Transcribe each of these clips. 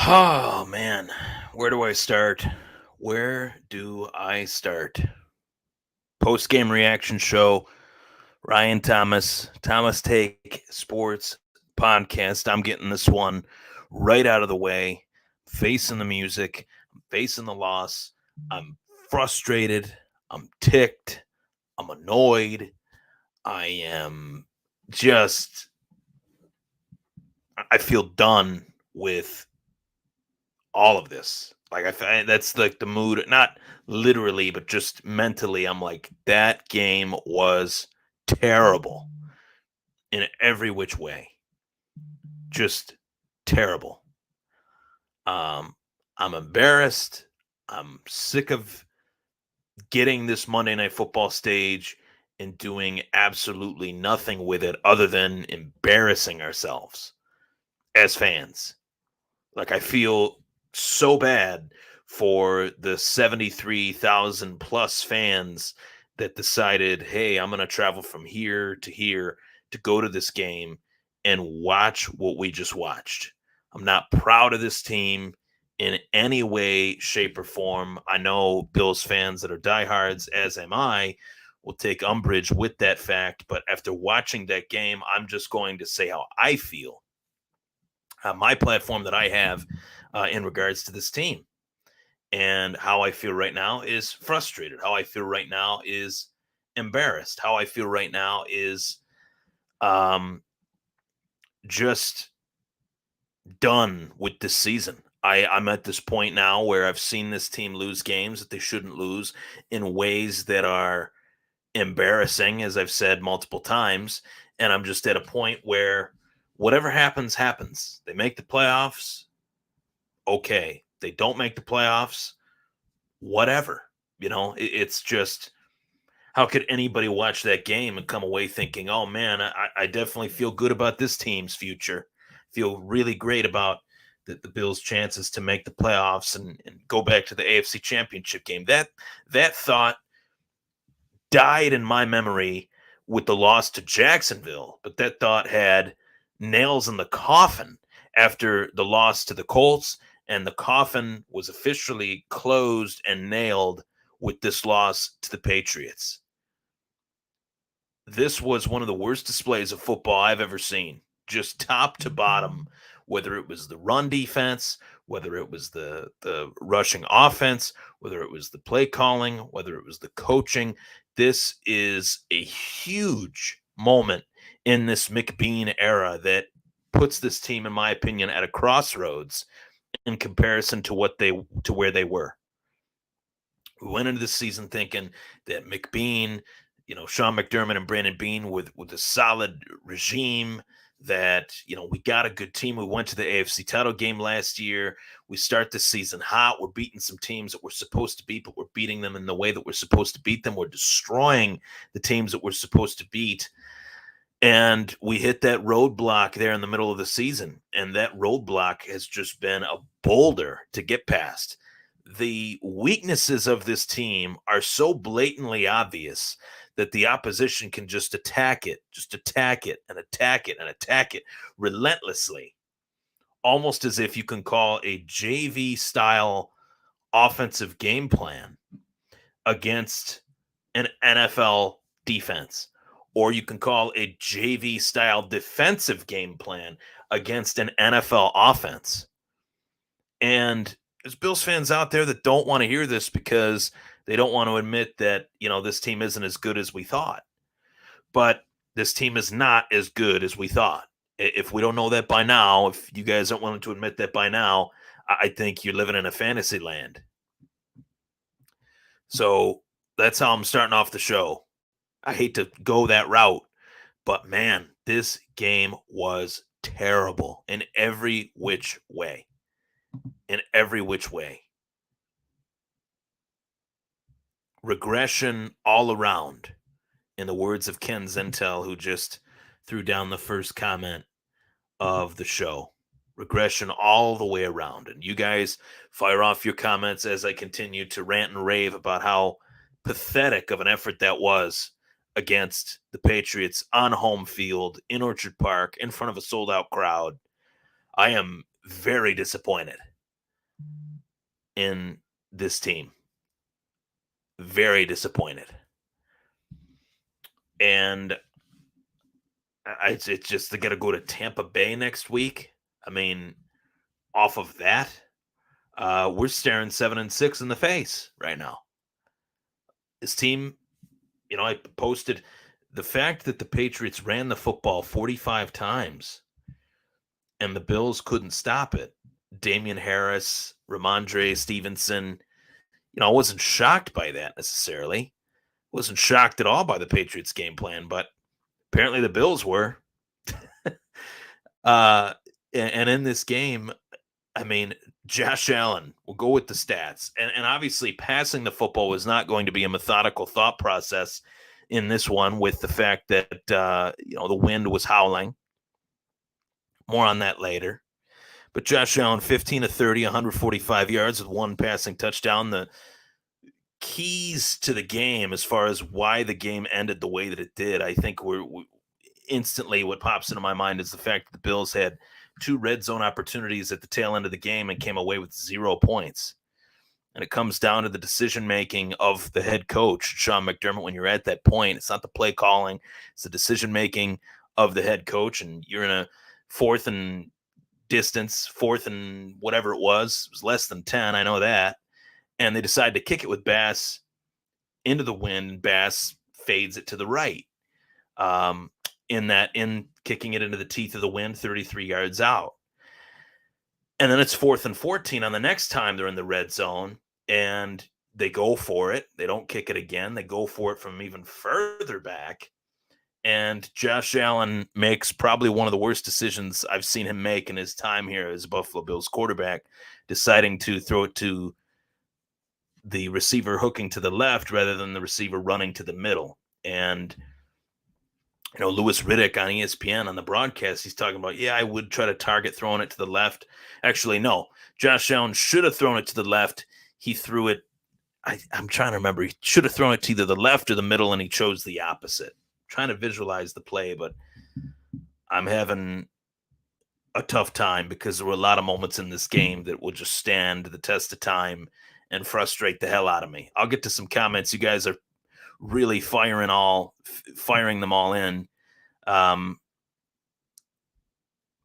Oh man, where do I start? Where do I start? Post game reaction show. Ryan Thomas Take Sports Podcast. I'm getting this one right out of the way. Facing the music, I'm facing the loss. I'm frustrated. I'm ticked. I'm annoyed. I am just. I feel done with all of this. Like that's like the mood, not literally, but just mentally. I'm like, that game was terrible in every which way. Just terrible. Um, I'm embarrassed. I'm sick of getting this Monday Night Football stage and doing absolutely nothing with it other than embarrassing ourselves as fans. Like I feel so bad for the 73,000 plus fans that decided, "Hey, I'm going to travel from here to here to go to this game and watch what we just watched." I'm not proud of this team in any way, shape, or form. I know Bills fans that are diehards, as am I, will take umbrage with that fact. But after watching that game, I'm just going to say how I feel, my platform that I have in regards to this team. And how I feel right now is frustrated. How I feel right now is embarrassed. How I feel right now is um, just done with this season. I'm at this point now where I've seen this team lose games that they shouldn't lose in ways that are embarrassing, as I've said multiple times. And I'm just at a point where whatever happens, happens. They make the playoffs. Okay. They don't make the playoffs. Whatever. It's just, how could anybody watch that game and come away thinking, oh man, I definitely feel good about this team's future. Feel really great about the Bills' chances to make the playoffs and go back to the AFC Championship game. That thought died in my memory with the loss to Jacksonville, but that thought had nails in the coffin after the loss to the Colts, and the coffin was officially closed and nailed with this loss to the Patriots. This was one of the worst displays of football I've ever seen, just top to bottom, whether it was the run defense, whether it was the rushing offense, whether it was the play calling, whether it was the coaching. This is a huge moment in this McBean era that puts this team, in my opinion, at a crossroads in comparison to where they were. We went into the season thinking that McBean, Sean McDermott and Brandon Bean with a solid regime, that, we got a good team. We went to the AFC title game last year. We start the season hot. We're beating some teams that we're supposed to beat, but we're beating them in the way that we're supposed to beat them. We're destroying the teams that we're supposed to beat. And we hit that roadblock there in the middle of the season. And that roadblock has just been a boulder to get past. The weaknesses of this team are so blatantly obvious that the opposition can just attack it and attack it and attack it relentlessly, almost as if you can call a JV style offensive game plan against an NFL defense, or you can call a JV style defensive game plan against an NFL offense. And there's Bills fans out there that don't want to hear this because they don't want to admit that, this team isn't as good as we thought. But this team is not as good as we thought. If we don't know that by now, if you guys don't want to admit that by now, I think you're living in a fantasy land. So that's how I'm starting off the show. I hate to go that route, but man, this game was terrible in every which way. In every which way. Regression all around, in the words of Ken Zentel, who just threw down the first comment of the show. Regression all the way around. And you guys fire off your comments as I continue to rant and rave about how pathetic of an effort that was against the Patriots on home field in Orchard Park in front of a sold out crowd. I am very disappointed. in this team. Very disappointed. And it's just they got to go to Tampa Bay next week. I mean, off of that, we're staring 7-6 in the face right now. This team, I posted the fact that the Patriots ran the football 45 times and the Bills couldn't stop it. Damian Harris, Ramondre Stevenson, I wasn't shocked by that necessarily. Wasn't shocked at all by the Patriots game plan, but apparently the Bills were. And in this game, I mean, Josh Allen, we'll go with the stats. And obviously passing the football was not going to be a methodical thought process in this one with the fact that, the wind was howling. More on that later. But Josh Allen, 15 of 30, 145 yards with one passing touchdown. The keys to the game as far as why the game ended the way that it did, I think we're instantly what pops into my mind is the fact that the Bills had 2 red zone opportunities at the tail end of the game and came away with 0 points. And it comes down to the decision-making of the head coach, Sean McDermott. When you're at that point, it's not the play calling, it's the decision-making of the head coach. And you're in a 4th and distance, 4th and whatever it was less than 10. I know that. And they decide to kick it with Bass into the wind. Bass fades it to the right. In kicking it into the teeth of the wind, 33 yards out. And then it's 4th and 14 on the next time they're in the red zone, and they go for it. They don't kick it again. They go for it from even further back. And Josh Allen makes probably one of the worst decisions I've seen him make in his time here as a Buffalo Bills quarterback, deciding to throw it to the receiver hooking to the left rather than the receiver running to the middle. And Louis Riddick on ESPN on the broadcast, he's talking about, I would try to target throwing it to the left. Actually, no. Josh Allen should have thrown it to the left. He threw it. I'm trying to remember. He should have thrown it to either the left or the middle, and he chose the opposite. I'm trying to visualize the play, but I'm having a tough time because there were a lot of moments in this game that will just stand the test of time and frustrate the hell out of me. I'll get to some comments. You guys are really firing them all in.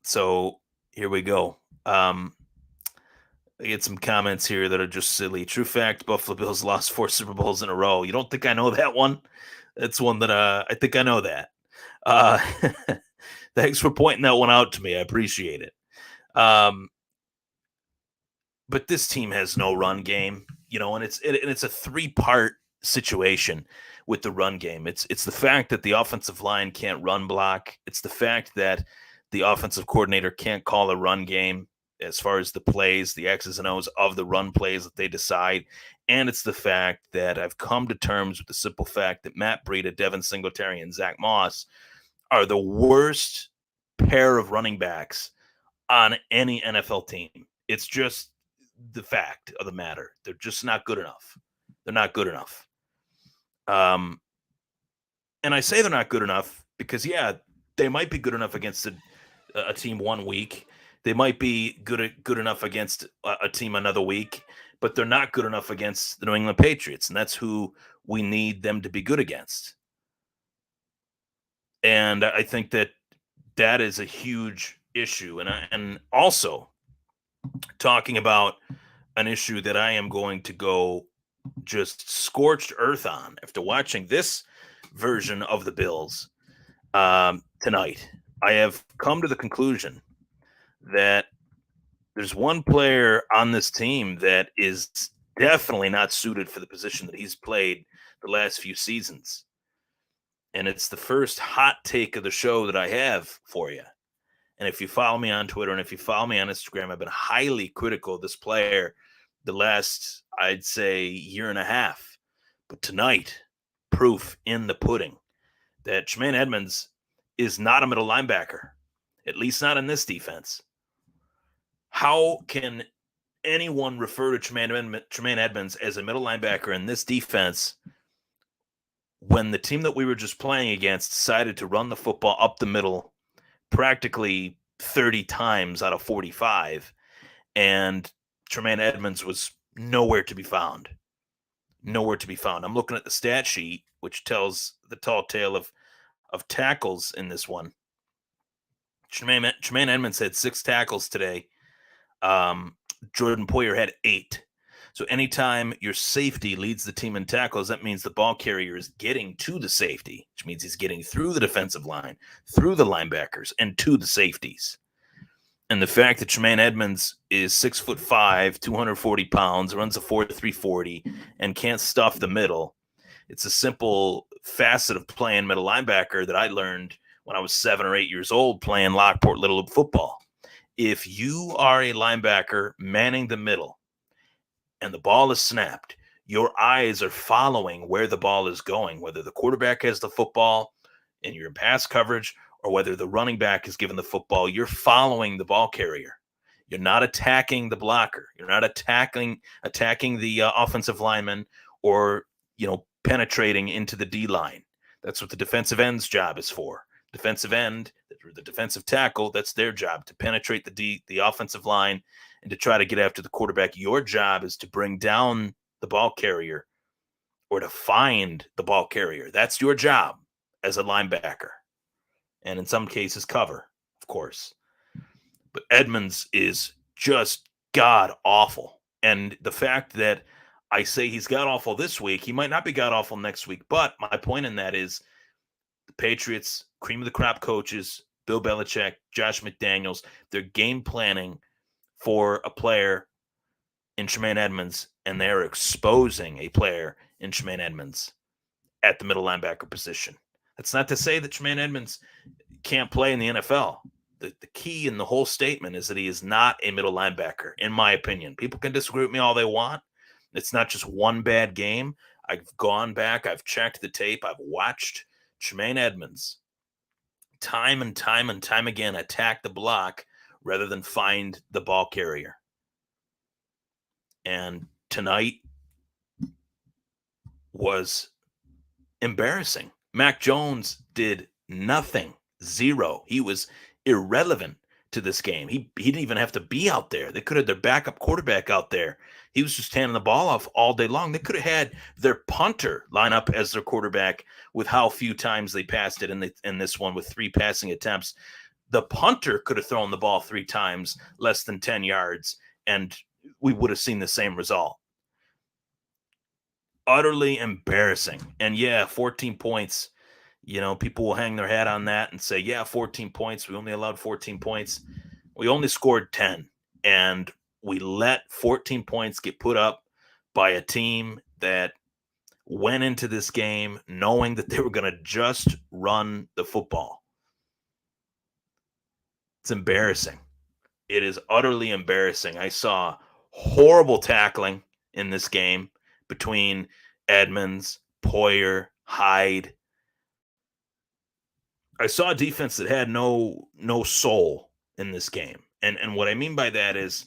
So here we go. I get some comments here that are just silly. True fact, Buffalo Bills lost 4 Super Bowls in a row. You don't think I know that one? That's one that I think I know that. Thanks for pointing that one out to me. I appreciate it. But this team has no run game, and it's a 3-part situation with the run game. It's the fact that the offensive line can't run block. It's the fact that the offensive coordinator can't call a run game as far as the plays, the X's and O's of the run plays that they decide. And it's the fact that I've come to terms with the simple fact that Matt Breida, Devin Singletary, and Zach Moss are the worst pair of running backs on any NFL team. It's just the fact of the matter. They're just not good enough. They're not good enough. And I say they're not good enough because, they might be good enough against a team one week. They might be good enough against a team another week, but they're not good enough against the New England Patriots, and that's who we need them to be good against. And I think that is a huge issue. And also talking about an issue that I am going to go just scorched earth on after watching this version of the Bills tonight. I have come to the conclusion that there's one player on this team that is definitely not suited for the position that he's played the last few seasons. And it's the first hot take of the show that I have for you. And if you follow me on Twitter and if you follow me on Instagram, I've been highly critical of this player the last, I'd say, year and a half. But tonight, proof in the pudding that Tremaine Edmunds is not a middle linebacker, at least not in this defense. How can anyone refer to Tremaine Edmunds as a middle linebacker in this defense when the team that we were just playing against decided to run the football up the middle practically 30 times out of 45, and Tremaine Edmunds was Nowhere to be found. Nowhere to be found. I'm looking at the stat sheet, which tells the tall tale of tackles in this one. Tremaine Edmunds had 6 tackles today. Jordan Poyer had 8. So anytime your safety leads the team in tackles, that means the ball carrier is getting to the safety, which means he's getting through the defensive line, through the linebackers, and to the safeties. And the fact that Tremaine Edmunds is 6'5", 240 pounds, runs a 4.3 40, and can't stuff the middle, it's a simple facet of playing middle linebacker that I learned when I was 7 or 8 years old playing Lockport Little League football. If you are a linebacker manning the middle and the ball is snapped, your eyes are following where the ball is going, whether the quarterback has the football and you're in pass coverage or whether the running back is given the football, you're following the ball carrier. You're not attacking the blocker. You're not attacking the offensive lineman or, penetrating into the D line. That's what the defensive end's job is for. Defensive end, the defensive tackle, that's their job, to penetrate the offensive line and to try to get after the quarterback. Your job is to bring down the ball carrier or to find the ball carrier. That's your job as a linebacker. And in some cases, cover, of course. But Edmunds is just god awful. And the fact that I say he's god awful this week, he might not be god awful next week. But my point in that is the Patriots, cream of the crop coaches, Bill Belichick, Josh McDaniels, they're game planning for a player in Tremaine Edmunds, and they're exposing a player in Tremaine Edmunds at the middle linebacker position. That's not to say that Tremaine Edmunds can't play in the NFL. The key in the whole statement is that he is not a middle linebacker, in my opinion. People can disagree with me all they want. It's not just one bad game. I've gone back. I've checked the tape. I've watched Tremaine Edmunds time and time and time again attack the block rather than find the ball carrier. And tonight was embarrassing. Mac Jones did nothing. 0. He was irrelevant to this game. He didn't even have to be out there. They could have their backup quarterback out there. He was just handing the ball off all day long. They could have had their punter line up as their quarterback with how few times they passed it in this one with 3 passing attempts. The punter could have thrown the ball 3 times, less than 10 yards, and we would have seen the same result. Utterly embarrassing. And 14 points. People will hang their hat on that and say, 14 points. We only allowed 14 points. We only scored 10. And we let 14 points get put up by a team that went into this game knowing that they were going to just run the football. It's embarrassing. It is utterly embarrassing. I saw horrible tackling in this game between Edmunds, Poyer, Hyde. I saw a defense that had no soul in this game. And what I mean by that is,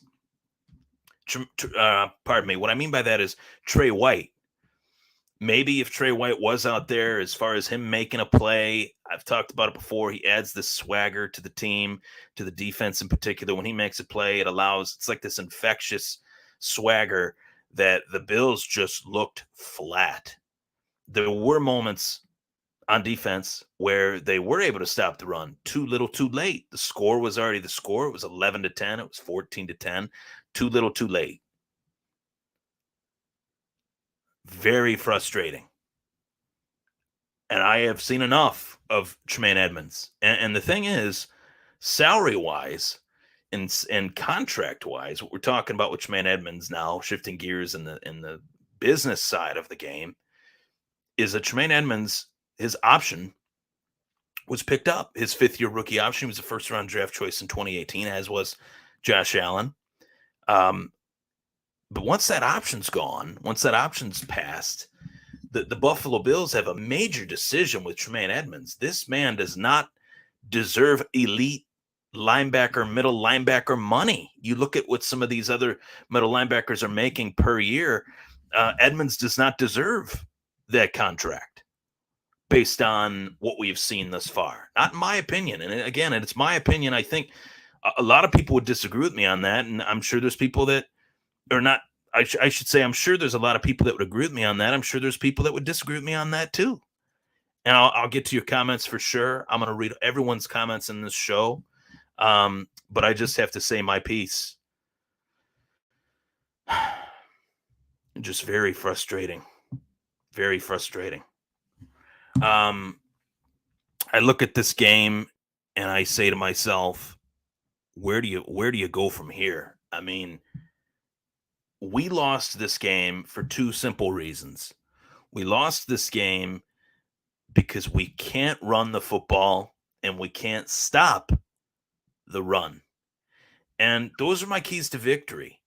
what I mean by that is Trey White. Maybe if Trey White was out there, as far as him making a play, I've talked about it before, he adds this swagger to the team, to the defense in particular. When he makes a play, it's like this infectious swagger that the Bills just looked flat. There were moments on defense where they were able to stop the run. Too little, too late. The score was already the score. It was 11-10. It was 14-10. Too little, too late. Very frustrating. And I have seen enough of Tremaine Edmunds. And the thing is, salary-wise and contract-wise, what we're talking about with Tremaine Edmunds now, shifting gears in the business side of the game, is that Tremaine Edmunds, his option was picked up. His 5th-year rookie option was a first-round draft choice in 2018, as was Josh Allen. But once that option's gone, once that option's passed, the Buffalo Bills have a major decision with Tremaine Edmunds. This man does not deserve elite linebacker, middle linebacker money. You look at what some of these other middle linebackers are making per year. Edmunds does not deserve that contract based on what we've seen thus far. Not in my opinion. And again, it's my opinion. I think a lot of people would disagree with me on that. And I'm sure there's people that are not, I should say I'm sure there's a lot of people that would agree with me on that. I'm sure there's people that would disagree with me on that too. And I'll get to your comments for sure. I'm going to read everyone's comments in this show. But I just have to say my piece. Just very frustrating. Very frustrating. I look at this game and I say to myself, where do you go from here? I mean, we lost this game for two simple reasons. We lost this game because we can't run the football and we can't stop the run. And those are my keys to victory.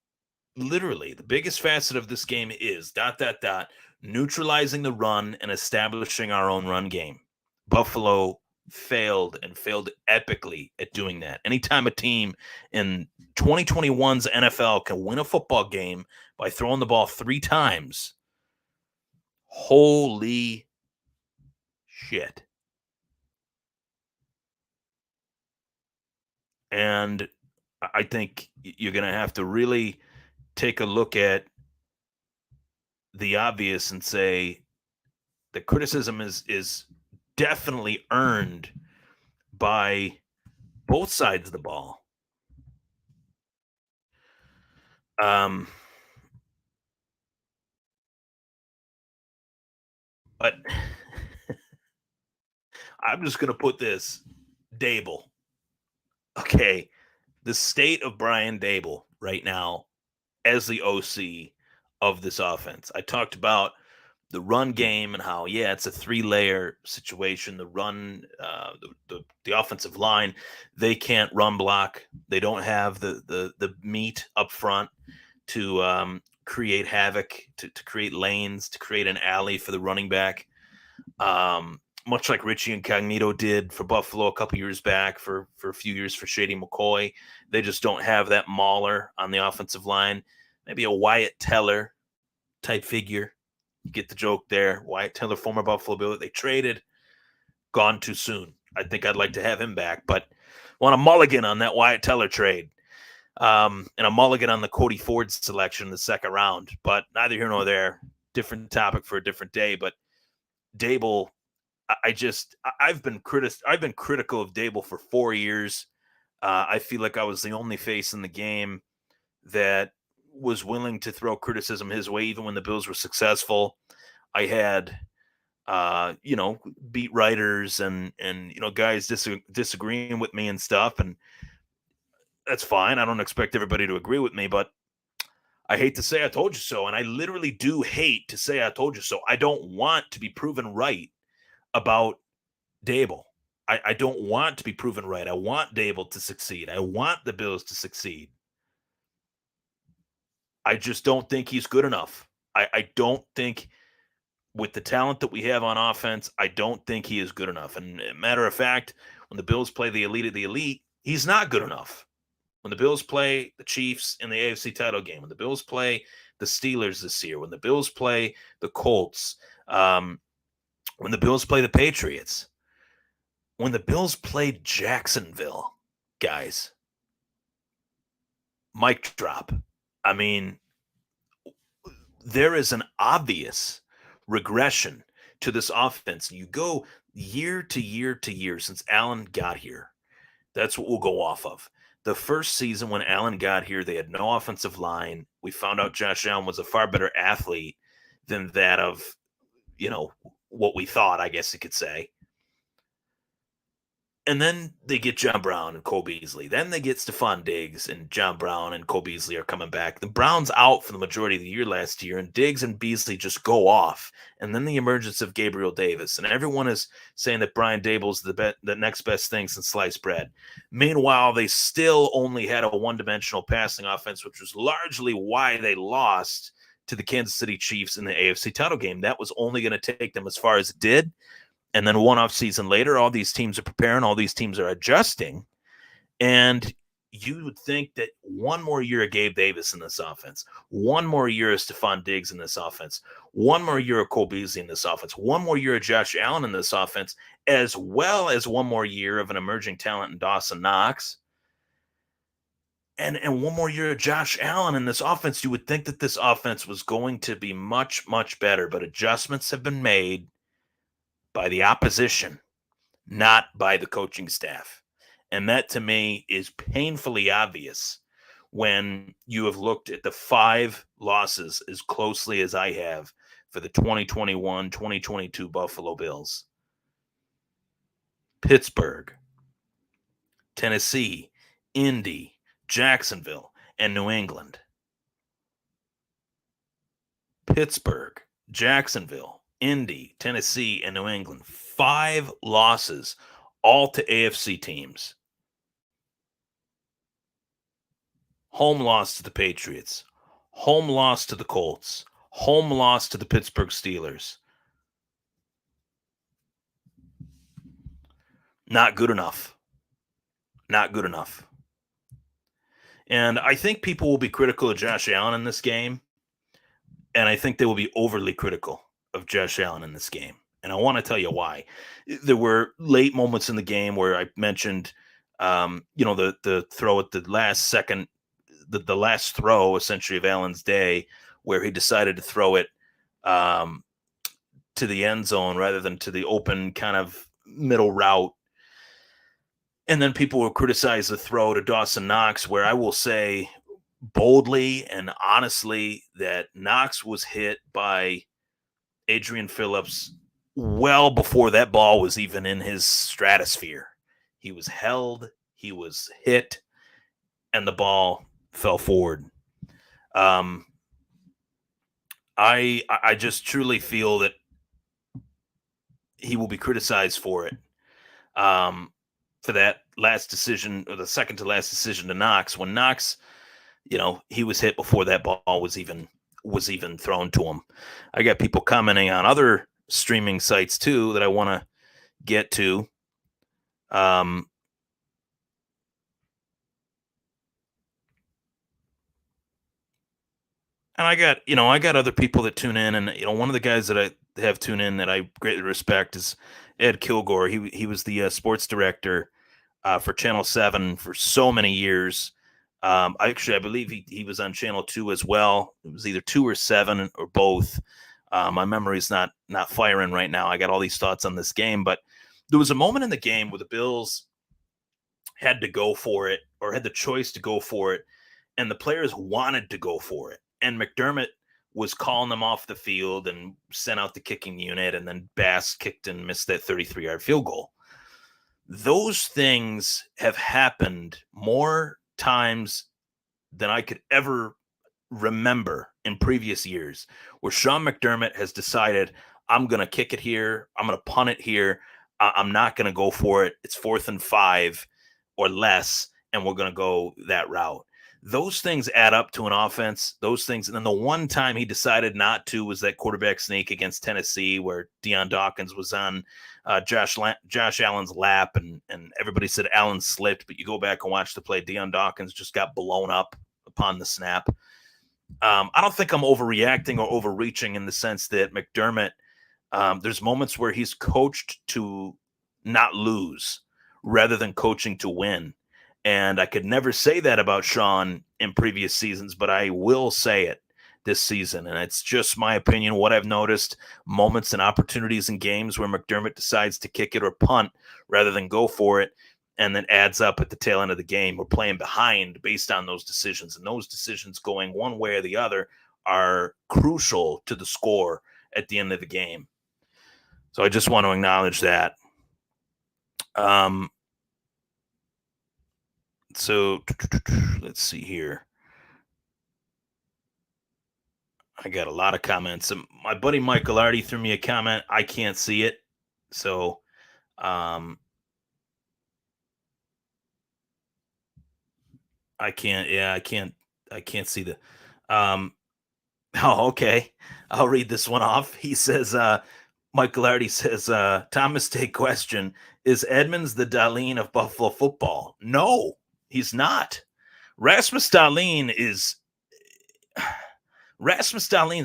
Literally, the biggest facet of this game is ... neutralizing the run and establishing our own run game. Buffalo failed and failed epically at doing that. Anytime a team in 2021's NFL can win a football game by throwing the ball 3 times, holy shit. And I think you're going to have to really take a look at the obvious and say the criticism is definitely earned by both sides of the ball. But I'm just going to put this: Dable. Okay. The state of Brian Dable right now as the OC of this offense. I talked about the run game and how, yeah, it's a 3-layer situation. The run, the offensive line, they can't run block. They don't have the meat up front to create havoc, to create lanes, to create an alley for the running back. Much like Richie Incognito did for Buffalo a couple years back, for a few years for Shady McCoy. They just don't have that mauler on the offensive line. Maybe a Wyatt Teller type figure. You get the joke there. Wyatt Teller, former Buffalo Bill, they traded, gone too soon. I think I'd like to have him back, but want a mulligan on that Wyatt Teller trade. And a mulligan on the Cody Ford selection in the second round. But neither here nor there. Different topic for a different day. But Dable, I've been critical of Dable for 4 years. I feel like I was the only face in the game that was willing to throw criticism his way, even when the Bills were successful. I had, beat writers and guys disagreeing with me and stuff, and that's fine. I don't expect everybody to agree with me, but I hate to say I told you so, and I literally do hate to say I told you so. I don't want to be proven right about Dable. I don't want to be proven right. I want Dable to succeed. I want the Bills to succeed. I just don't think he's good enough. I don't think, with the talent that we have on offense, I don't think he is good enough. And matter of fact, when the Bills play the elite of the elite, he's not good enough. When the Bills play the Chiefs in the AFC title game, when the Bills play the Steelers this year, when the Bills play the Colts, when the Bills play the Patriots, when the Bills played Jacksonville, guys, mic drop. I mean, there is an obvious regression to this offense. You go year to year to year since Allen got here. That's what we'll go off of. The first season when Allen got here, they had no offensive line. We found out Josh Allen was a far better athlete than that of, what we thought, I guess you could say. And then they get John Brown and Cole Beasley. Then they get Stephon Diggs, and John Brown and Cole Beasley are coming back. The Browns out for the majority of the year last year, and Diggs and Beasley just go off. And then the emergence of Gabriel Davis. And everyone is saying that Brian Dable's the next best thing since sliced bread. Meanwhile, they still only had a one-dimensional passing offense, which was largely why they lost to the Kansas City Chiefs in the AFC title game. That was only going to take them as far as it did. And then one off season later, all these teams are preparing, all these teams are adjusting. And you would think that one more year of Gabe Davis in this offense, one more year of Stephon Diggs in this offense, one more year of Cole Beasley in this offense, one more year of Josh Allen in this offense, as well as one more year of an emerging talent in Dawson Knox. And one more year of Josh Allen in this offense, you would think that this offense was going to be much, much better, but adjustments have been made by the opposition, not by the coaching staff. And that to me is painfully obvious when you have looked at the 5 losses as closely as I have for the 2021-2022 Buffalo Bills. Pittsburgh, Tennessee, Indy, Jacksonville, and New England. Pittsburgh, Jacksonville, Indy, Tennessee, and New England. 5 losses, all to AFC teams. Home loss to the Patriots. Home loss to the Colts. Home loss to the Pittsburgh Steelers. Not good enough. Not good enough. And I think people will be critical of Josh Allen in this game. And I think they will be overly critical of Josh Allen in this game. And I want to tell you why. There were late moments in the game where I mentioned, the throw at the last second, the last throw essentially of Allen's day, where he decided to throw it to the end zone rather than to the open kind of middle route. And then people will criticize the throw to Dawson Knox, where I will say boldly and honestly that Knox was hit by Adrian Phillips well before that ball was even in his stratosphere. He was held, he was hit, and the ball fell forward. I just truly feel that he will be criticized for it. For that last decision, or the second to last decision to Knox, when Knox, he was hit before that ball was even thrown to him. I got people commenting on other streaming sites too that I want to get to. And I got other people that tune in, and one of the guys that I have tune in that I greatly respect is Ed Kilgore. He was the sports director for Channel 7 for so many years. I believe he was on Channel 2 as well. It was either 2 or 7 or both. My memory's not firing right now. I got all these thoughts on this game, but there was a moment in the game where the Bills had to go for it, or had the choice to go for it, and the players wanted to go for it. And McDermott was calling them off the field and sent out the kicking unit, and then Bass kicked and missed that 33-yard field goal. Those things have happened more times than I could ever remember in previous years, where Sean McDermott has decided, I'm going to kick it here, I'm going to punt it here, I'm not going to go for it. It's 4th and 5 or less, and we're going to go that route. Those things add up to an offense. Those things, and then the one time he decided not to was that quarterback sneak against Tennessee, where Deion Dawkins was on Josh Allen's lap, and everybody said Allen slipped, but you go back and watch the play, Deion Dawkins just got blown up upon the snap. I don't think I'm overreacting or overreaching in the sense that McDermott, there's moments where he's coached to not lose rather than coaching to win. And I could never say that about Sean in previous seasons, but I will say it this season. And it's just my opinion, what I've noticed, moments and opportunities in games where McDermott decides to kick it or punt rather than go for it, and then adds up at the tail end of the game. We're playing behind based on those decisions. And those decisions going one way or the other are crucial to the score at the end of the game. So I just want to acknowledge that. So let's see here. I got a lot of comments. My buddy Michael already threw me a comment. I can't see it. So I can't see the okay. I'll read this one off. He says, Michael Lardy says, Thomas Day question, is Edmunds the Dahlin of Buffalo football? No, he's not. Rasmus Dahlin is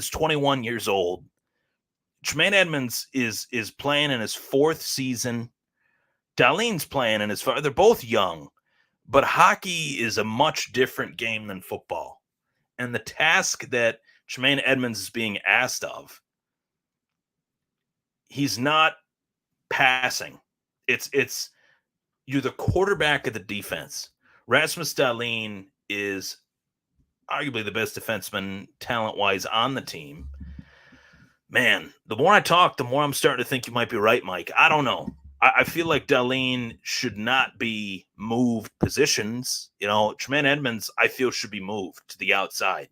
21 years old. Tremaine Edmunds is playing in his 4th season. Dahlin's playing in his 5th. They're both young. But hockey is a much different game than football. And the task that Tremaine Edmunds is being asked of, he's not passing. It's you're the quarterback of the defense. Rasmus Dahlin is arguably the best defenseman talent-wise on the team. Man, the more I talk, the more I'm starting to think you might be right, Mike. I don't know. I feel like Dahlin should not be moved positions. Tremaine Edmunds, I feel, should be moved to the outside.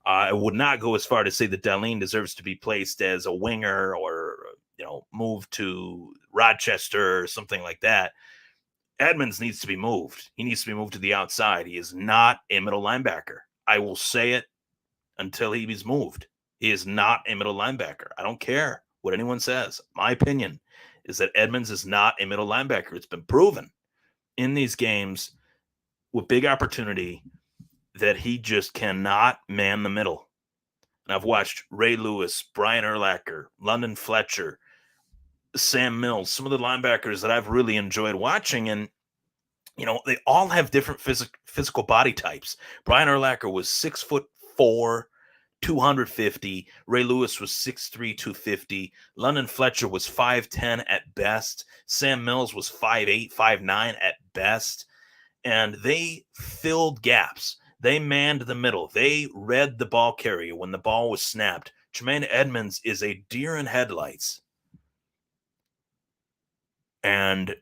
I would not go as far to say that Dahlin deserves to be placed as a winger or, moved to Rochester or something like that. Edmunds needs to be moved. He needs to be moved to the outside. He is not a middle linebacker. I will say it until he is moved. He is not a middle linebacker. I don't care what anyone says. My opinion is that Edmunds is not a middle linebacker. It's been proven in these games with big opportunity that he just cannot man the middle. And I've watched Ray Lewis, Brian Urlacher, London Fletcher, Sam Mills, some of the linebackers that I've really enjoyed watching. And, they all have different physical body types. Brian Urlacher was 6'4", 250. Ray Lewis was 6'3", 250. London Fletcher was 5'10" at best. Sam Mills was 5'8", 5'9" at best. And they filled gaps. They manned the middle. They read the ball carrier when the ball was snapped. Tremaine Edmunds is a deer in headlights. And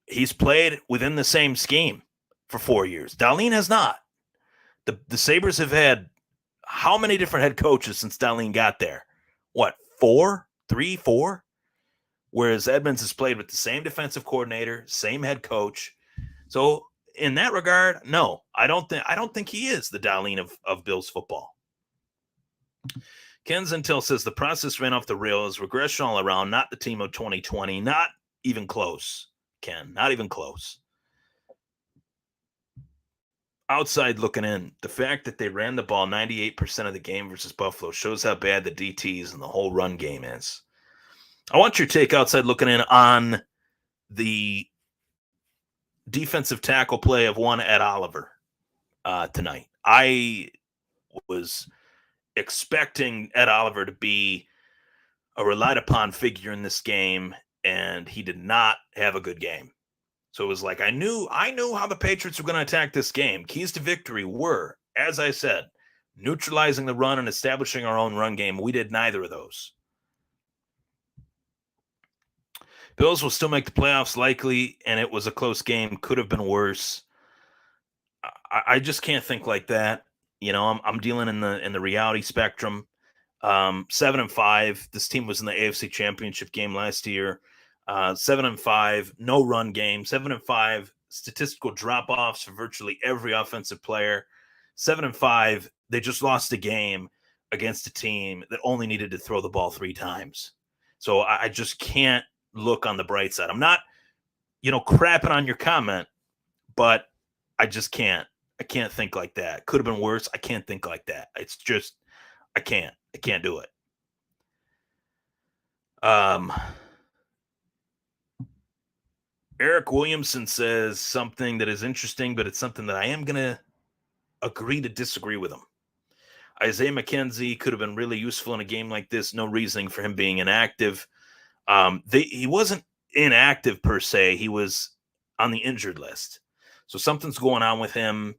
he's played within the same scheme for 4 years. Dahlin has not. The Sabres have had how many different head coaches since Dahlin got there? What, 4? 3, 4? Whereas Edmunds has played with the same defensive coordinator, same head coach. So in that regard, no, I don't think he is the Dahlin of Bills football. Ken Zentil says the process ran off the rails, regression all around, not the team of 2020, not even close, Ken, not even close. Outside looking in, the fact that they ran the ball 98% of the game versus Buffalo shows how bad the DTs and the whole run game is. I want your take outside looking in on the defensive tackle play of one Ed Oliver tonight. I was expecting Ed Oliver to be a relied upon figure in this game, and he did not have a good game. So it was like I knew how the Patriots were going to attack this game. Keys to victory were, as I said, neutralizing the run and establishing our own run game. We did neither of those. Bills will still make the playoffs likely, and it was a close game. Could have been worse. I just can't think like that. I'm dealing in the reality spectrum. 7-5. This team was in the AFC Championship game last year. 7-5, no run game. 7-5, statistical drop-offs for virtually every offensive player. 7-5, they just lost a game against a team that only needed to throw the ball 3 times. So I just can't look on the bright side. I'm not, crapping on your comment, but I just can't. I can't think like that. Could have been worse. I can't think like that. It's just, I can't do it. Eric Williamson says something that is interesting, but it's something that I am going to agree to disagree with him. Isaiah McKenzie could have been really useful in a game like this. No reasoning for him being inactive. He wasn't inactive per se. He was on the injured list. So something's going on with him.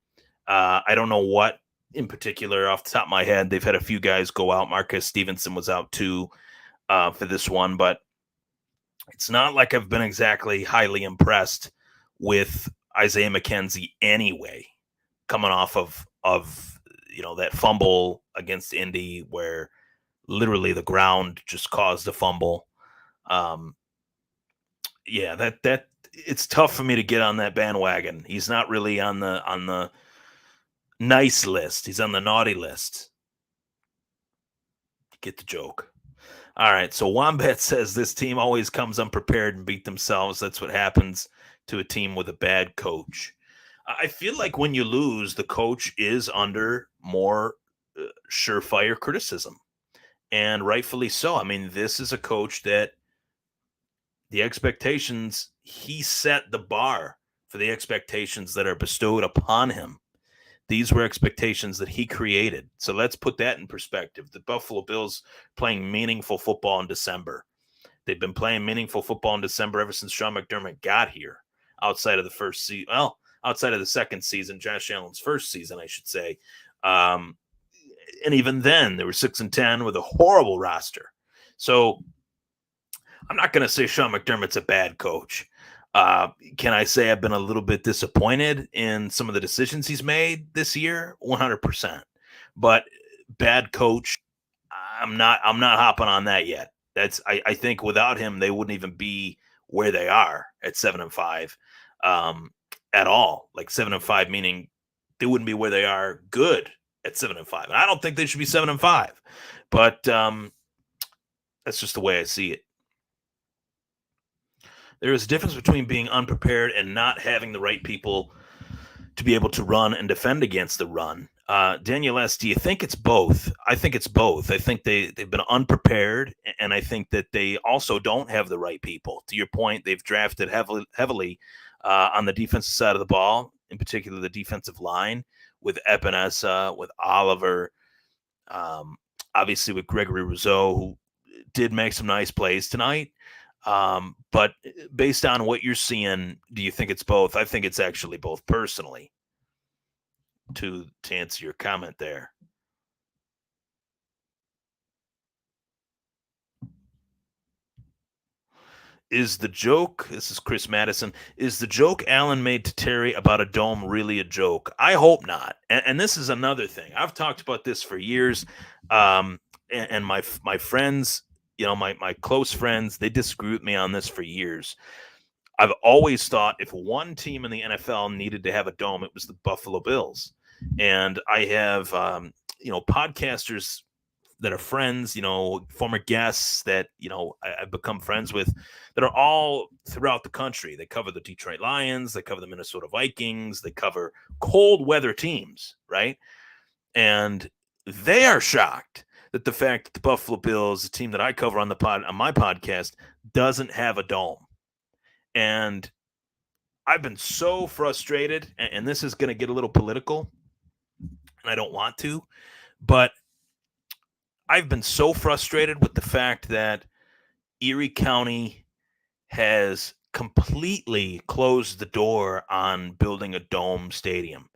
I don't know what in particular off the top of my head. They've had a few guys go out. Marcus Stevenson was out too for this one, but it's not like I've been exactly highly impressed with Isaiah McKenzie anyway, coming off of that fumble against Indy where literally the ground just caused a fumble. That it's tough for me to get on that bandwagon. He's not really on the nice list. He's on the naughty list. Get the joke. All right, so Wombat says this team always comes unprepared and beat themselves. That's what happens to a team with a bad coach. I feel like when you lose, the coach is under more surefire criticism, and rightfully so. I mean, this is a coach that the expectations, he set the bar for the expectations that are bestowed upon him. These were expectations that he created. So let's put that in perspective. The Buffalo Bills playing meaningful football in December. They've been playing meaningful football in December ever since Sean McDermott got here. Outside of the first season, well, outside of the second season, Josh Allen's first season, I should say. And even then, they were 6-10 with a horrible roster. So I'm not going to say Sean McDermott's a bad coach. Can I say I've been a little bit disappointed in some of the decisions he's made this year? 100%. But bad coach, I'm not hopping on that yet. I think without him, they wouldn't even be where they are at 7-5 at all. Like 7-5, meaning they wouldn't be where they are good at 7-5. And I don't think they should be 7-5. But that's just the way I see it. There is a difference between being unprepared and not having the right people to be able to run and defend against the run. Daniel S., do you think it's both? I think it's both. I think they've been unprepared, and I think that they also don't have the right people. To your point, they've drafted heavily on the defensive side of the ball, in particular the defensive line, with Epinesa, with Oliver, obviously with Gregory Rousseau, who did make some nice plays tonight. But based on what you're seeing, do you think it's both? I think it's actually both personally, to answer your comment there. Is the joke, this is Chris Madison, is the joke Allen made to Terry about a dome really a joke? I hope not. And this is another thing. I've talked about this for years. And my friends, my close friends, they disagree with me on this for years. I've always thought if one team in the NFL needed to have a dome, it was the Buffalo Bills. And I have, podcasters that are friends, former guests that, I've become friends with that are all throughout the country. They cover the Detroit Lions, they cover the Minnesota Vikings, they cover cold weather teams, right? And they are shocked that the fact that the Buffalo Bills, the team that I cover on my podcast, doesn't have a dome. And I've been so frustrated, and this is going to get a little political, and I don't want to, but I've been so frustrated with the fact that Erie County has completely closed the door on building a dome stadium,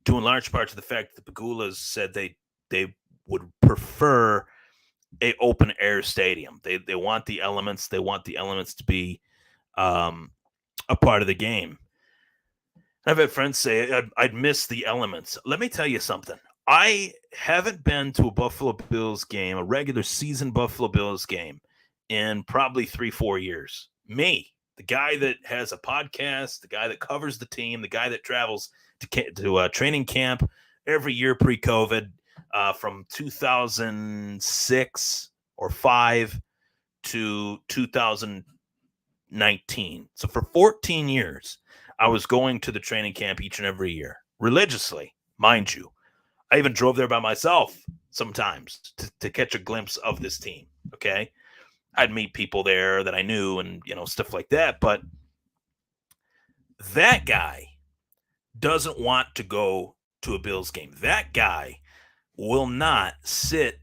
due in large part to the fact that the Pagulas said they would prefer a open air stadium. They want the elements. They want the elements to be a part of the game. I've had friends say I'd miss the elements. Let me tell you something. I haven't been to a Buffalo Bills game, a regular season Buffalo Bills game, in probably 3-4 years. Me, the guy that has a podcast, the guy that covers the team, the guy that travels to training camp every year pre-COVID, from 2006 or 5 to 2019. So for 14 years, I was going to the training camp each and every year, religiously, mind you. I even drove there by myself sometimes to catch a glimpse of this team, okay? I'd meet people there that I knew and, stuff like that. But that guy doesn't want to go to a Bills game. That guy will not sit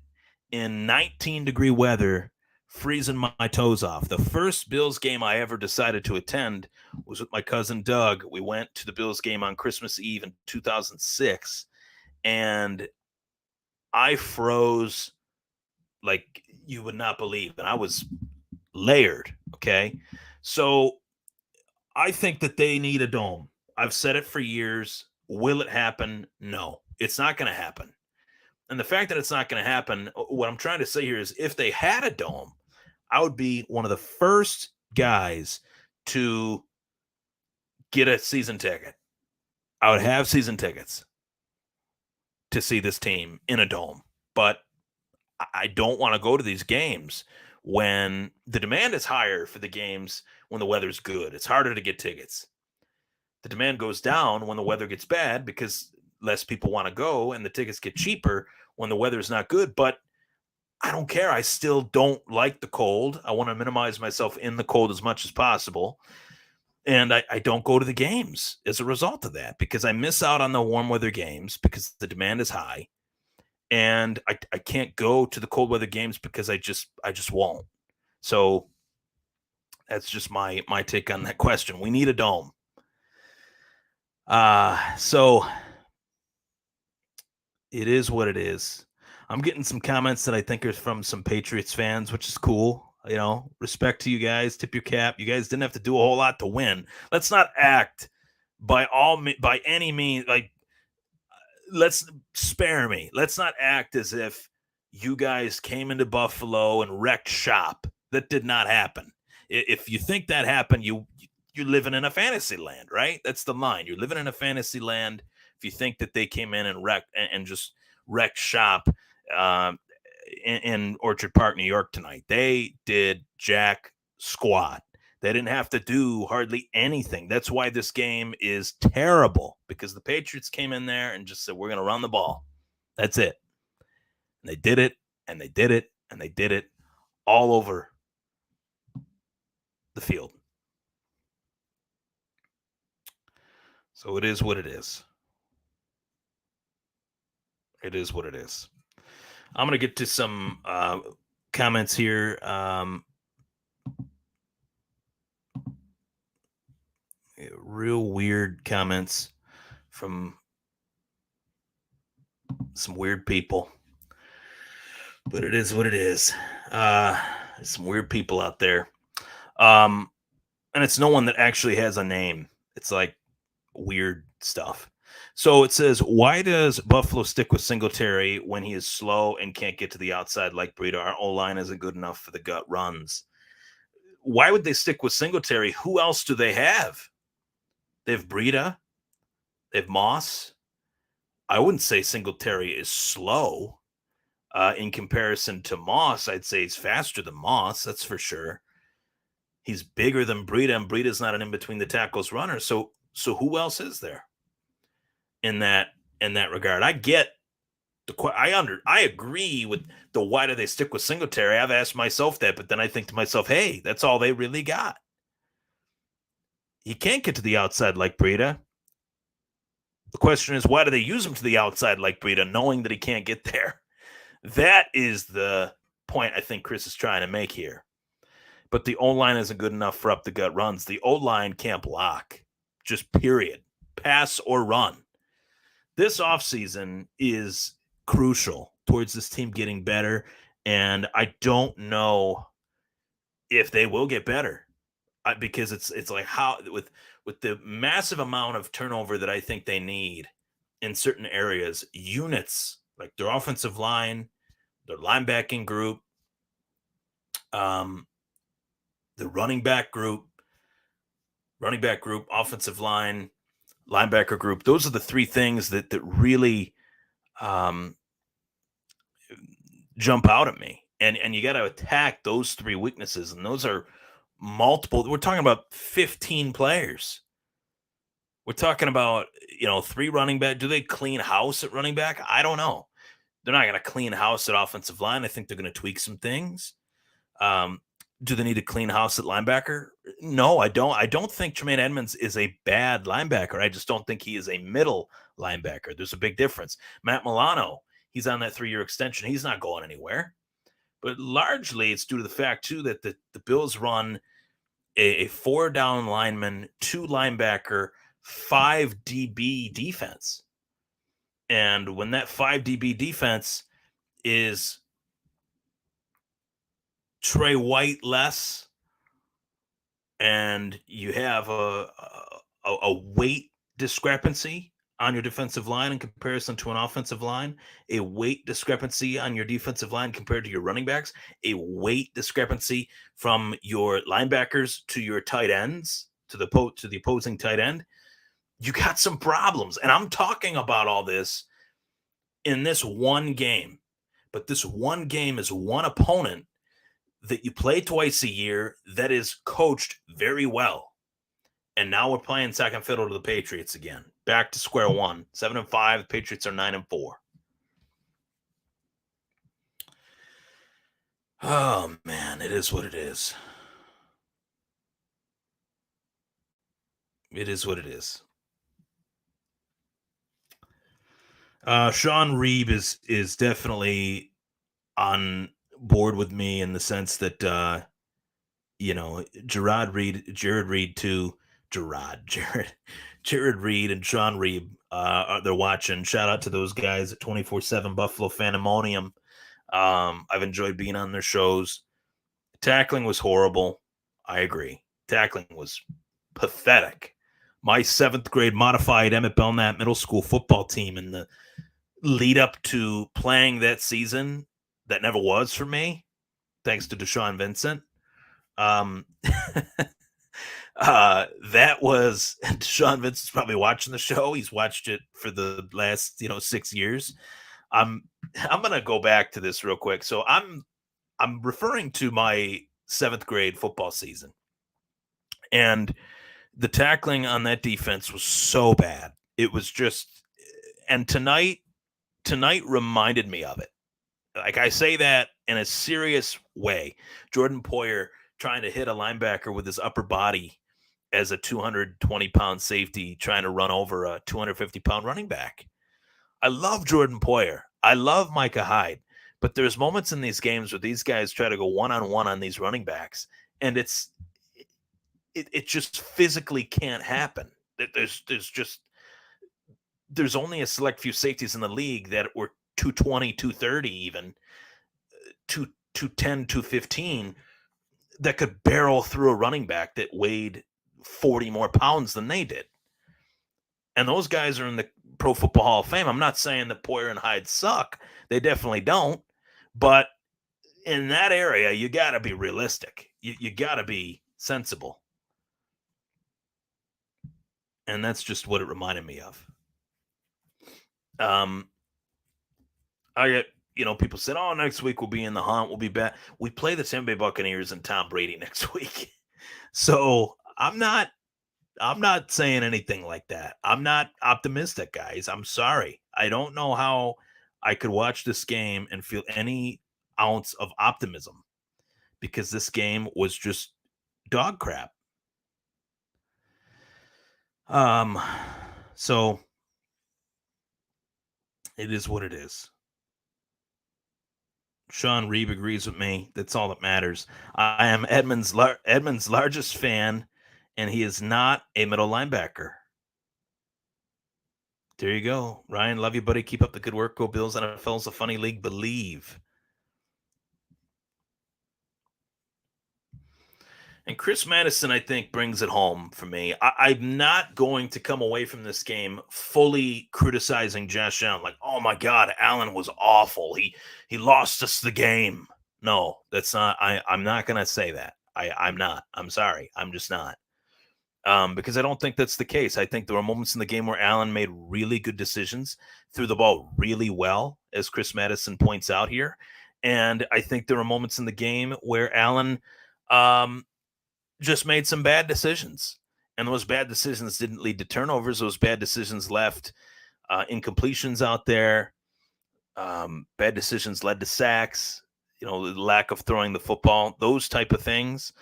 in 19-degree weather freezing my toes off. The first Bills game I ever decided to attend was with my cousin Doug. We went to the Bills game on Christmas Eve in 2006, and I froze like you would not believe, and I was layered, okay? So I think that they need a dome. I've said it for years. Will it happen? No, it's not going to happen. And the fact that it's not going to happen, what I'm trying to say here is if they had a dome, I would be one of the first guys to get a season ticket. I would have season tickets to see this team in a dome. But I don't want to go to these games when the demand is higher for the games when the weather's good. It's harder to get tickets. The demand goes down when the weather gets bad because less people want to go, and the tickets get cheaper when the weather's not good. But I don't care. I still don't like the cold. I want to minimize myself in the cold as much as possible. And I don't go to the games as a result of that because I miss out on the warm weather games because the demand is high. And I can't go to the cold weather games because I just won't. So that's just my take on that question. We need a dome. So it is what it is. I'm getting some comments that I think are from some Patriots fans, which is cool. Respect to you guys. Tip your cap. You guys didn't have to do a whole lot to win. Let's not act by any means like let's spare me. Let's not act as if you guys came into Buffalo and wrecked shop. That did not happen. If you think that happened, you're living in a fantasy land, right? That's the line. You're living in a fantasy land. If you think that they came in and wrecked and just wrecked shop um, in Orchard Park, New York tonight, they did jack squat. They didn't have to do hardly anything. That's why this game is terrible because the Patriots came in there and just said, we're going to run the ball. That's it. And they did it, and they did it, and they did it all over the field. So it is what it is. It is what it is. I'm going to get to some comments here. Real weird comments from some weird people. But it is what it is. There's some weird people out there. And it's no one that actually has a name. It's like weird stuff. So it says, why does Buffalo stick with Singletary when he is slow and can't get to the outside like Breida? Our O-line isn't good enough for the gut runs. Why would they stick with Singletary? Who else do they have? They have Breida. They have Moss. I wouldn't say Singletary is slow. In comparison to Moss, I'd say he's faster than Moss. That's for sure. He's bigger than Breida, and Breida's not an in between the tackles runner. So who else is there in that regard? I get I agree with the why do they stick with Singletary. I've asked myself that, but then I think to myself, hey, that's all they really got. He can't get to the outside like Breida. The question is, why do they use him to the outside like Breida, knowing that he can't get there? That is the point I think Chris is trying to make here. But the O-line isn't good enough for up the gut runs. The O-line can't block, just period. Pass or run. This offseason is crucial towards this team getting better, and I don't know if they will get better because it's like how with the massive amount of turnover that I think they need in certain areas, units like their offensive line, their linebacking group, the running back group, offensive line, linebacker group. Those are the three things that really jump out at me. And you got to attack those three weaknesses, and those are multiple. We're talking about 15 players. We're talking about, three running back. Do they clean house at running back? I don't know. They're not going to clean house at offensive line. I think they're going to tweak some things. Do they need to clean house at linebacker? No, I don't. I don't think Tremaine Edmunds is a bad linebacker. I just don't think he is a middle linebacker. There's a big difference. Matt Milano, he's on that 3-year extension. He's not going anywhere. But largely it's due to the fact, too, that the Bills run a 4-down lineman, 2 linebacker, 5 DB defense. And when that 5 DB defense is Trey White less, and you have a weight discrepancy on your defensive line in comparison to an offensive line, a weight discrepancy on your defensive line compared to your running backs, a weight discrepancy from your linebackers to your tight ends, to the opposing tight end, you got some problems. And I'm talking about all this in this one game. But this one game is one opponent that you play twice a year that is coached very well. And now we're playing second fiddle to the Patriots again. Back to square one. 7-5. The Patriots are 9-4. Oh man, it is what it is. It is what it is. Sean Reeb is definitely on board with me in the sense that Jared Reed too, Jared Reed and Sean Reeb. They're watching. Shout out to those guys at 24/7 Buffalo Fanimonium. I've enjoyed being on their shows. Tackling was horrible. I agree. Tackling was pathetic. My seventh grade modified Emmett Belknap middle school football team in the lead up to playing that season that never was for me, thanks to Deshaun Vincent. Um, that was Deshaun Vincent's probably watching the show. He's watched it for the last 6 years. I'm gonna go back to this real quick. So I'm referring to my seventh grade football season, and the tackling on that defense was so bad. It was just, and tonight reminded me of it. Like, I say that in a serious way. Jordan Poyer trying to hit a linebacker with his upper body as a 220-pound safety trying to run over a 250-pound running back. I love Jordan Poyer. I love Micah Hyde. But there's moments in these games where these guys try to go one-on-one on these running backs, and it just physically can't happen. There's only a select few safeties in the league that were 220, 230 even, 210, 215 that could barrel through a running back that weighed 40 more pounds than they did. And those guys are in the Pro Football Hall of Fame. I'm not saying that Poyer and Hyde suck. They definitely don't. But in that area, you got to be realistic. You got to be sensible. And that's just what it reminded me of. I get, people said, "Oh, next week we'll be in the hunt. We'll be back." We play the Tampa Bay Buccaneers and Tom Brady next week. So I'm not saying anything like that. I'm not optimistic, guys. I'm sorry. I don't know how I could watch this game and feel any ounce of optimism because this game was just dog crap. So it is what it is. Sean Reeb agrees with me. That's all that matters. I am Edmunds' largest fan, and he is not a middle linebacker. There you go. Ryan, love you, buddy. Keep up the good work. Go Bills. NFL's a funny league. Believe. And Chris Madison, I think, brings it home for me. I'm not going to come away from this game fully criticizing Josh Allen. Like, oh my God, Allen was awful. He lost us the game. No, that's not. I'm not going to say that. I'm not. I'm sorry. I'm just not. Because I don't think that's the case. I think there were moments in the game where Allen made really good decisions, threw the ball really well, as Chris Madison points out here. And I think there were moments in the game where Allen just made some bad decisions. And those bad decisions didn't lead to turnovers. Those bad decisions left incompletions out there. Bad decisions led to sacks, the lack of throwing the football, those type of things.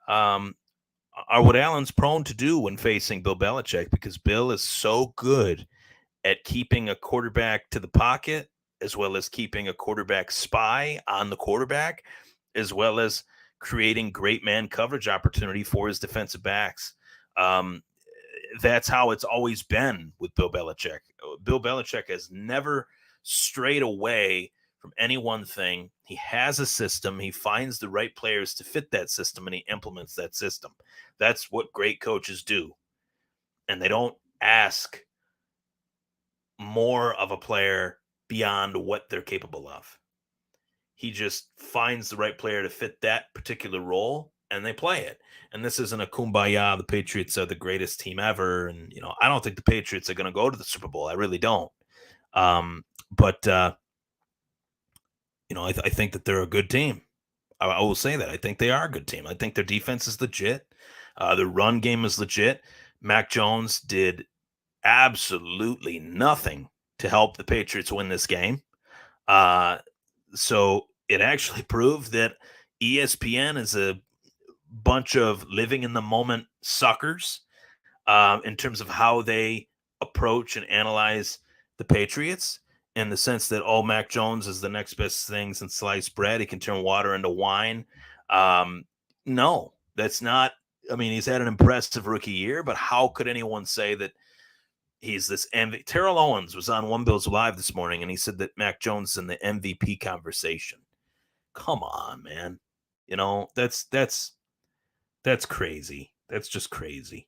Are what Allen's prone to do when facing Bill Belichick, because Bill is so good at keeping a quarterback to the pocket, as well as keeping a quarterback spy on the quarterback, as well as creating great man coverage opportunity for his defensive backs. That's how it's always been with Bill Belichick. Bill Belichick has never strayed away from any one thing. He has a system. He finds the right players to fit that system, and he implements that system. That's what great coaches do. And they don't ask more of a player beyond what they're capable of. He just finds the right player to fit that particular role, and they play it. And this isn't a kumbaya. The Patriots are the greatest team ever. And, I don't think the Patriots are going to go to the Super Bowl. I really don't. But I think that they're a good team. I will say that. I think they are a good team. I think their defense is legit. Their run game is legit. Mac Jones did absolutely nothing to help the Patriots win this game. So it actually proved that ESPN is a bunch of living in the moment suckers. in terms of how they approach and analyze the Patriots, in the sense that, oh, Mac Jones is the next best thing since sliced bread. He can turn water into wine. No, that's not. I mean, he's had an impressive rookie year, but how could anyone say that he's this MVP? Terrell Owens was on One Bills Live this morning, and he said that Mac Jones is in the MVP conversation. Come on, man. That's crazy. That's just crazy.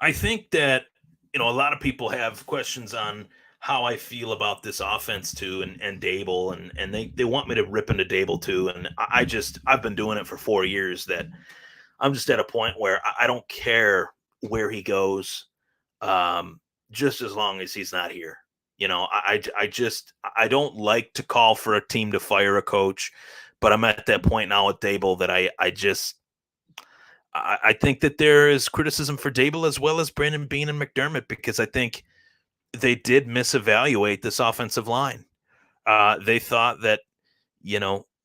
I think that, a lot of people have questions on how I feel about this offense too, and Dable, and they want me to rip into Dable too. And I've been doing it for 4 years, that I'm just at a point where I don't care where he goes, just as long as he's not here. I don't like to call for a team to fire a coach, but I'm at that point now with Dable that I think that there is criticism for Dable as well as Brandon Beane and McDermott, because I think they did misevaluate this offensive line. They thought that,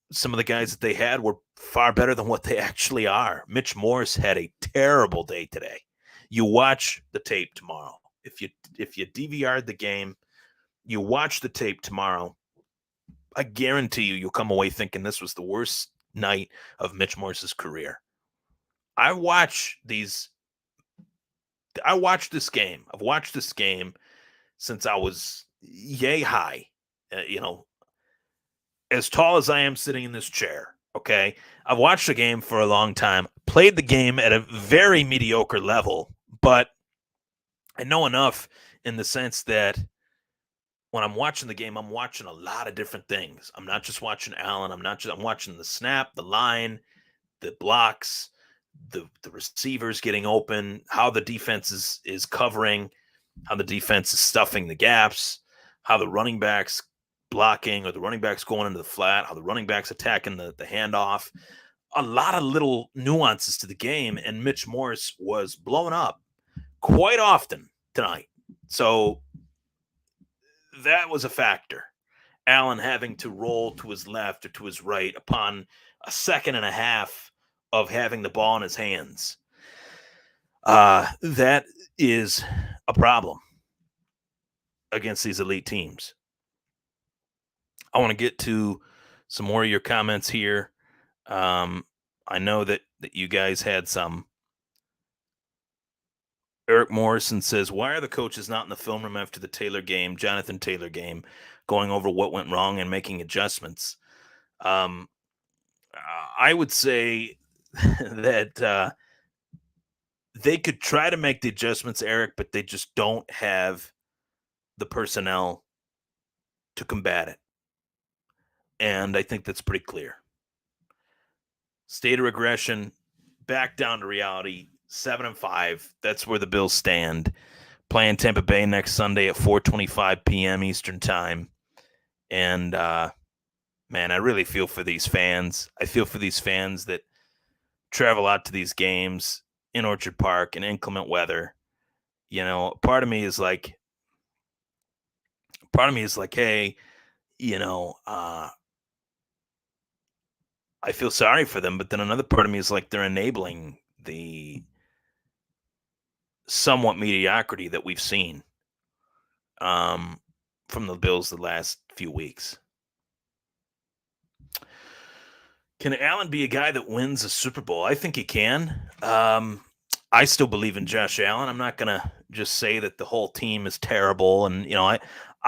some of the guys that they had were far better than what they actually are. Mitch Morse had a terrible day today. You watch the tape tomorrow. If you DVR'd the game, you watch the tape tomorrow, I guarantee you'll come away thinking this was the worst night of Mitch Morse's career. I watch this game. I've watched this game since I was yay high, as tall as I am sitting in this chair. Okay. I've watched the game for a long time, played the game at a very mediocre level, but I know enough in the sense that when I'm watching the game, I'm watching a lot of different things. I'm not just watching Allen. I'm watching the snap, the line, the blocks, the receivers getting open, how the defense is covering, how the defense is stuffing the gaps, how the running backs blocking, or the running backs going into the flat, how the running backs attacking the handoff. A lot of little nuances to the game, and Mitch Morse was blown up quite often tonight. So that was a factor. Allen having to roll to his left or to his right upon a second and a half of having the ball in his hands. That is a problem against these elite teams. I want to get to some more of your comments here. I know that you guys had some. Eric Morrison says, why are the coaches not in the film room after the Jonathan Taylor game, going over what went wrong and making adjustments? I would say that they could try to make the adjustments, Eric, but they just don't have the personnel to combat it. And I think that's pretty clear. State of regression, back down to reality, 7-5. That's where the Bills stand. Playing Tampa Bay next Sunday at 4:25 p.m. Eastern time. And, man, I really feel for these fans. I feel for these fans that travel out to these games in Orchard Park in inclement weather. Part of me is like, hey, I feel sorry for them, but then another part of me is like, they're enabling the somewhat mediocrity that we've seen from the Bills the last few weeks. Can Allen be a guy that wins a Super Bowl? I think he can. I still believe in Josh Allen. I'm not going to just say that the whole team is terrible. And,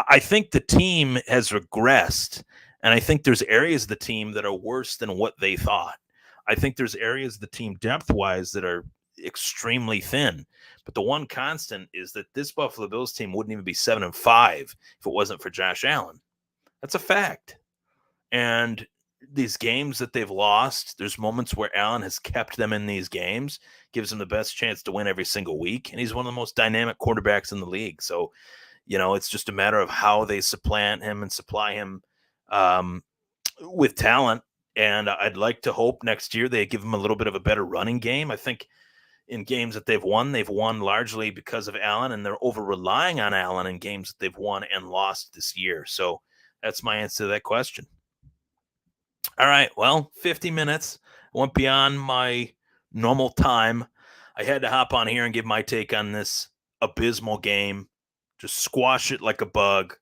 I think the team has regressed. And I think there's areas of the team that are worse than what they thought. I think there's areas of the team depth-wise that are extremely thin. But the one constant is that this Buffalo Bills team wouldn't even be 7-5 if it wasn't for Josh Allen. That's a fact. And these games that they've lost, there's moments where Allen has kept them in these games, gives them the best chance to win every single week. And he's one of the most dynamic quarterbacks in the league. So, it's just a matter of how they supplant him and supply him with talent. And I'd like to hope next year they give him a little bit of a better running game. I think in games that they've won largely because of Allen, and they're over relying on Allen in games that they've won and lost this year. So that's my answer to that question. All right. Well, 50 minutes. I went beyond my normal time. I had to hop on here and give my take on this abysmal game. Just squash it like a bug,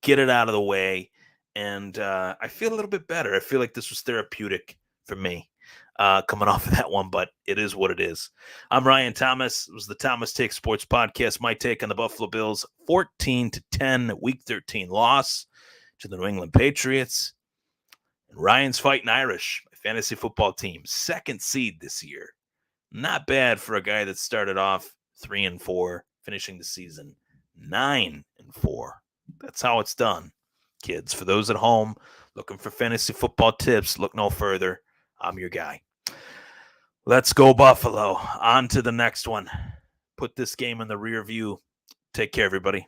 get it out of the way, and I feel a little bit better. I feel like this was therapeutic for me coming off of that one, but it is what it is. I'm Ryan Thomas. It was the Thomas Take Sports Podcast. My take on the Buffalo Bills 14-10 Week 13 loss to the New England Patriots. And Ryan's Fighting Irish, my fantasy football team, second seed this year. Not bad for a guy that started off 3-4, finishing the season 9-4. That's how it's done, kids. For those at home looking for fantasy football tips, look no further. I'm your guy. Let's go Buffalo. On to the next one. Put this game in the rear view. Take care, everybody.